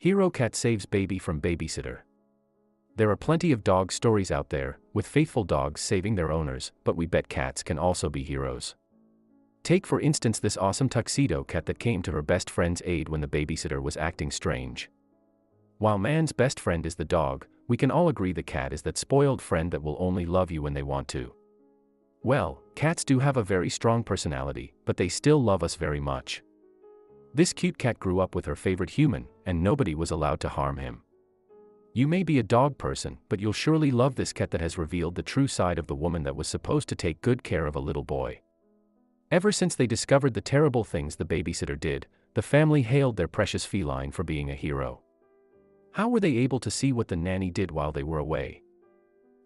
Hero cat saves baby from babysitter. There are plenty of dog stories out there, with faithful dogs saving their owners, but we bet cats can also be heroes. Take for instance this awesome tuxedo cat that came to her best friend's aid when the babysitter was acting strange. While man's best friend is the dog, we can all agree the cat is that spoiled friend that will only love you when they want to. Well, cats do have a very strong personality, but they still love us very much. This cute cat grew up with her favorite human, and nobody was allowed to harm him. You may be a dog person, but you'll surely love this cat that has revealed the true side of the woman that was supposed to take good care of a little boy. Ever since they discovered the terrible things the babysitter did, the family hailed their precious feline for being a hero. How were they able to see what the nanny did while they were away?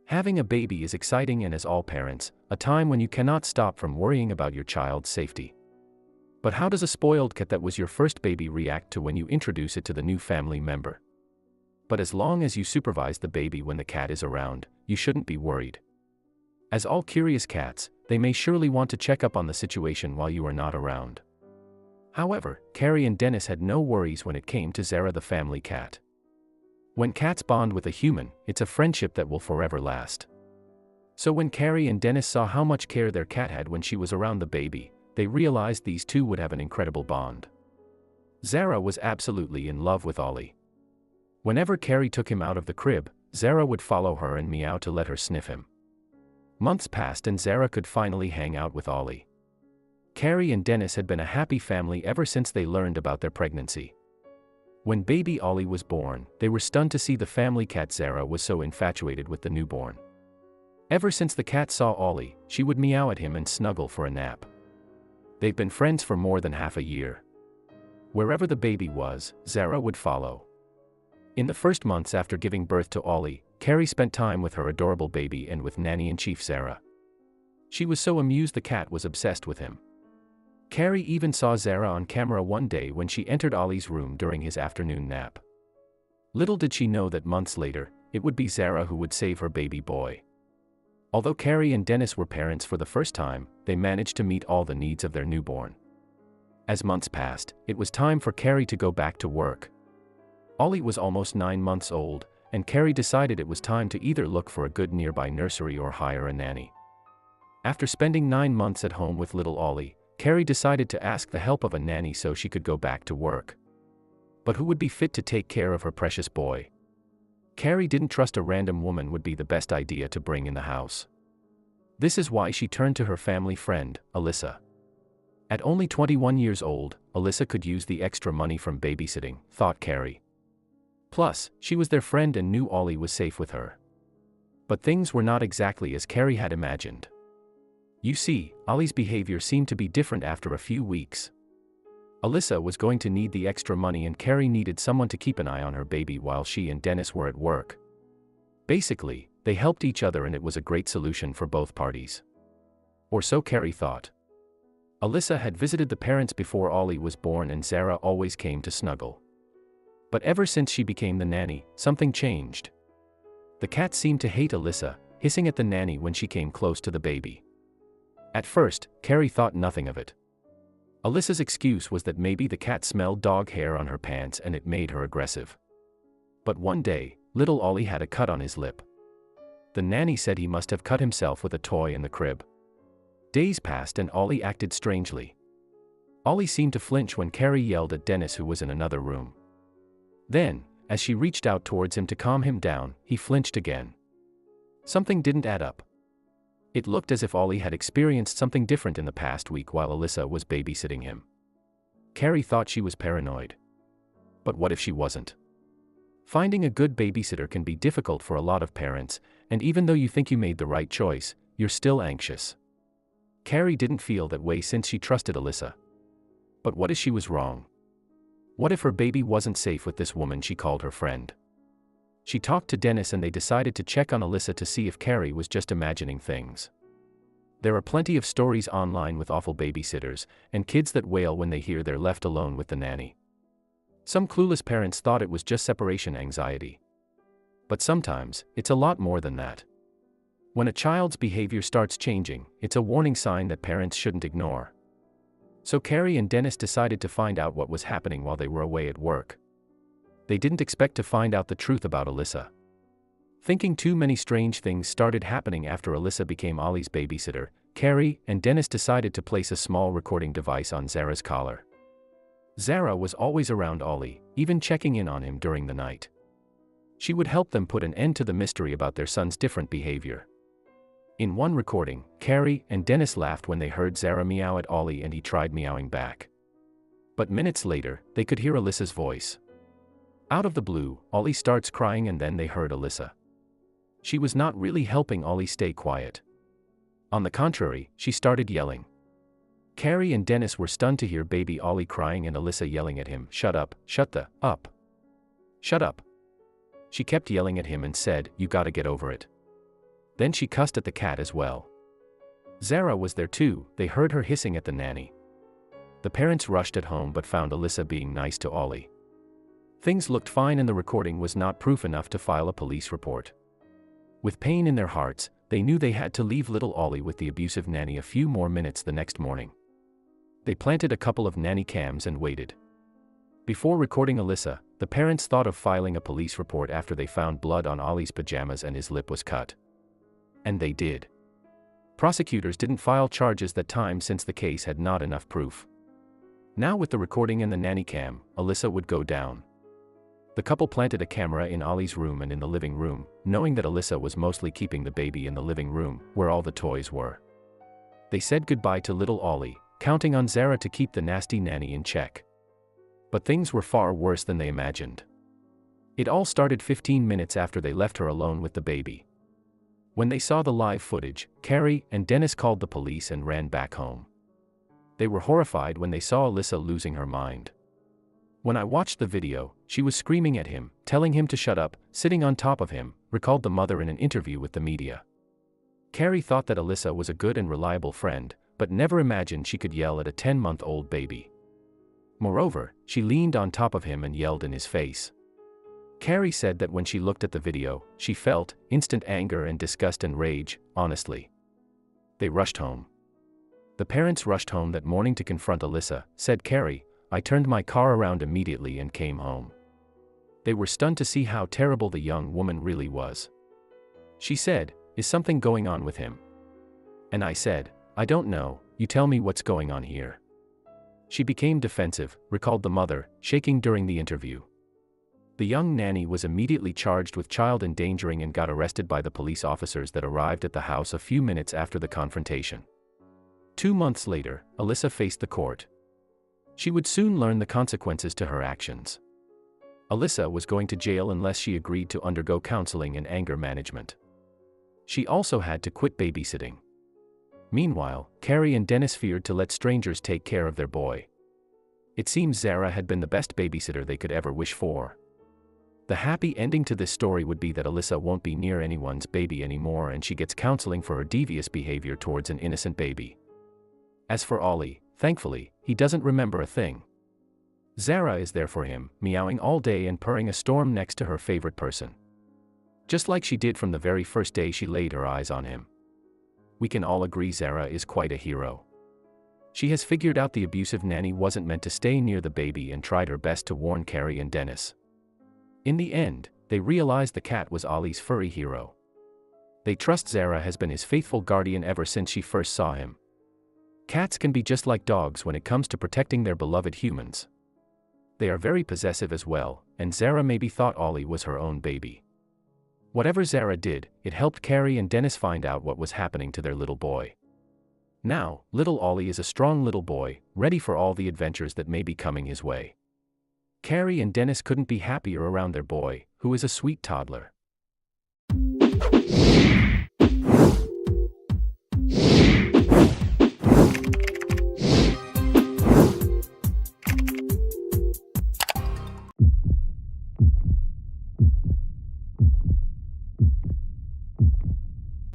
Having a baby is exciting and, as all parents, a time when you cannot stop from worrying about your child's safety. But how does a spoiled cat that was your first baby react to when you introduce it to the new family member? But as long as you supervise the baby when the cat is around, you shouldn't be worried. As all curious cats, they may surely want to check up on the situation while you are not around. However, Carrie and Dennis had no worries when it came to Zara the family cat. When cats bond with a human, it's a friendship that will forever last. So when Carrie and Dennis saw how much care their cat had when she was around the baby, they realized these two would have an incredible bond. Zara was absolutely in love with Ollie. Whenever Carrie took him out of the crib, Zara would follow her and meow to let her sniff him. Months passed and Zara could finally hang out with Ollie. Carrie and Dennis had been a happy family ever since they learned about their pregnancy. When baby Ollie was born, they were stunned to see the family cat Zara was so infatuated with the newborn. Ever since the cat saw Ollie, she would meow at him and snuggle for a nap. They've been friends for more than half a year. Wherever the baby was, Zara would follow. In the first months after giving birth to Ollie, Carrie spent time with her adorable baby and with nanny-in-chief Zara. She was so amused the cat was obsessed with him. Carrie even saw Zara on camera one day when she entered Ollie's room during his afternoon nap. Little did she know that months later, it would be Zara who would save her baby boy. Although Carrie and Dennis were parents for the first time, they managed to meet all the needs of their newborn. As months passed, it was time for Carrie to go back to work. Ollie was almost 9 months old, and Carrie decided it was time to either look for a good nearby nursery or hire a nanny. After spending 9 months at home with little Ollie, Carrie decided to ask the help of a nanny so she could go back to work. But who would be fit to take care of her precious boy? Carrie didn't trust a random woman would be the best idea to bring in the house. This is why she turned to her family friend, Alyssa. At only 21 years old, Alyssa could use the extra money from babysitting, thought Carrie. Plus, she was their friend and knew Ollie was safe with her. But things were not exactly as Carrie had imagined. You see, Ollie's behavior seemed to be different after a few weeks. Alyssa was going to need the extra money and Carrie needed someone to keep an eye on her baby while she and Dennis were at work. Basically, they helped each other and it was a great solution for both parties. Or so Carrie thought. Alyssa had visited the parents before Ollie was born and Zara always came to snuggle. But ever since she became the nanny, something changed. The cat seemed to hate Alyssa, hissing at the nanny when she came close to the baby. At first, Carrie thought nothing of it. Alyssa's excuse was that maybe the cat smelled dog hair on her pants and it made her aggressive. But one day, little Ollie had a cut on his lip. The nanny said he must have cut himself with a toy in the crib. Days passed and Ollie acted strangely. Ollie seemed to flinch when Carrie yelled at Dennis, who was in another room. Then, as she reached out towards him to calm him down, he flinched again. Something didn't add up. It looked as if Ollie had experienced something different in the past week while Alyssa was babysitting him. Carrie thought she was paranoid. But what if she wasn't? Finding a good babysitter can be difficult for a lot of parents, and even though you think you made the right choice, you're still anxious. Carrie didn't feel that way since she trusted Alyssa. But what if she was wrong? What if her baby wasn't safe with this woman she called her friend? She talked to Dennis and they decided to check on Alyssa to see if Carrie was just imagining things. There are plenty of stories online with awful babysitters, and kids that wail when they hear they're left alone with the nanny. Some clueless parents thought it was just separation anxiety. But sometimes, it's a lot more than that. When a child's behavior starts changing, it's a warning sign that parents shouldn't ignore. So Carrie and Dennis decided to find out what was happening while they were away at work. they didn't expect to find out the truth about Alyssa. Thinking too many strange things started happening after Alyssa became Ollie's babysitter, Carrie and Dennis decided to place a small recording device on Zara's collar. Zara was always around Ollie, even checking in on him during the night. She would help them put an end to the mystery about their son's different behavior. In one recording, Carrie and Dennis laughed when they heard Zara meow at Ollie and he tried meowing back. But minutes later, they could hear Alyssa's voice. Out of the blue, Ollie starts crying and then they heard Alyssa. She was not really helping Ollie stay quiet. On the contrary, she started yelling. Carrie and Dennis were stunned to hear baby Ollie crying and Alyssa yelling at him, "Shut up, shut the up. Shut up." She kept yelling at him and said, "You gotta get over it." Then she cussed at the cat as well. Zara was there too, they heard her hissing at the nanny. The parents rushed at home but found Alyssa being nice to Ollie. Things looked fine and the recording was not proof enough to file a police report. With pain in their hearts, they knew they had to leave little Ollie with the abusive nanny a few more minutes the next morning. They planted a couple of nanny cams and waited. Before recording Alyssa, the parents thought of filing a police report after they found blood on Ollie's pajamas and his lip was cut. And they did. Prosecutors didn't file charges that time since the case had not enough proof. Now with the recording and the nanny cam, Alyssa would go down. The couple planted a camera in Ollie's room and in the living room, knowing that Alyssa was mostly keeping the baby in the living room, where all the toys were. They said goodbye to little Ollie, counting on Zara to keep the nasty nanny in check. But things were far worse than they imagined. It all started 15 minutes after they left her alone with the baby. When they saw the live footage, Carrie and Dennis called the police and ran back home. They were horrified when they saw Alyssa losing her mind. "When I watched the video, she was screaming at him, telling him to shut up, sitting on top of him," recalled the mother in an interview with the media. Carrie thought that Alyssa was a good and reliable friend, but never imagined she could yell at a 10-month-old baby. Moreover, she leaned on top of him and yelled in his face. Carrie said that when she looked at the video, she felt instant anger and disgust and rage, honestly. They rushed home. The parents rushed home that morning to confront Alyssa, said Carrie. "I turned my car around immediately and came home." They were stunned to see how terrible the young woman really was. She said, "Is something going on with him?" And I said, "I don't know, you tell me what's going on here." She became defensive, recalled the mother, shaking during the interview. The young nanny was immediately charged with child endangering and got arrested by the police officers that arrived at the house a few minutes after the confrontation. 2 months later, Alyssa faced the court. She would soon learn the consequences to her actions. Alyssa was going to jail unless she agreed to undergo counseling and anger management. She also had to quit babysitting. Meanwhile, Carrie and Dennis feared to let strangers take care of their boy. It seems Zara had been the best babysitter they could ever wish for. The happy ending to this story would be that Alyssa won't be near anyone's baby anymore and she gets counseling for her devious behavior towards an innocent baby. As for Ollie, thankfully, he doesn't remember a thing. Zara is there for him, meowing all day and purring a storm next to her favorite person. Just like she did from the very first day she laid her eyes on him. We can all agree Zara is quite a hero. She has figured out the abusive nanny wasn't meant to stay near the baby and tried her best to warn Carrie and Dennis. In the end, they realized the cat was Ollie's furry hero. They trust Zara has been his faithful guardian ever since she first saw him. Cats can be just like dogs when it comes to protecting their beloved humans. They are very possessive as well, and Zara maybe thought Ollie was her own baby. Whatever Zara did, it helped Carrie and Dennis find out what was happening to their little boy. Now, little Ollie is a strong little boy, ready for all the adventures that may be coming his way. Carrie and Dennis couldn't be happier around their boy, who is a sweet toddler.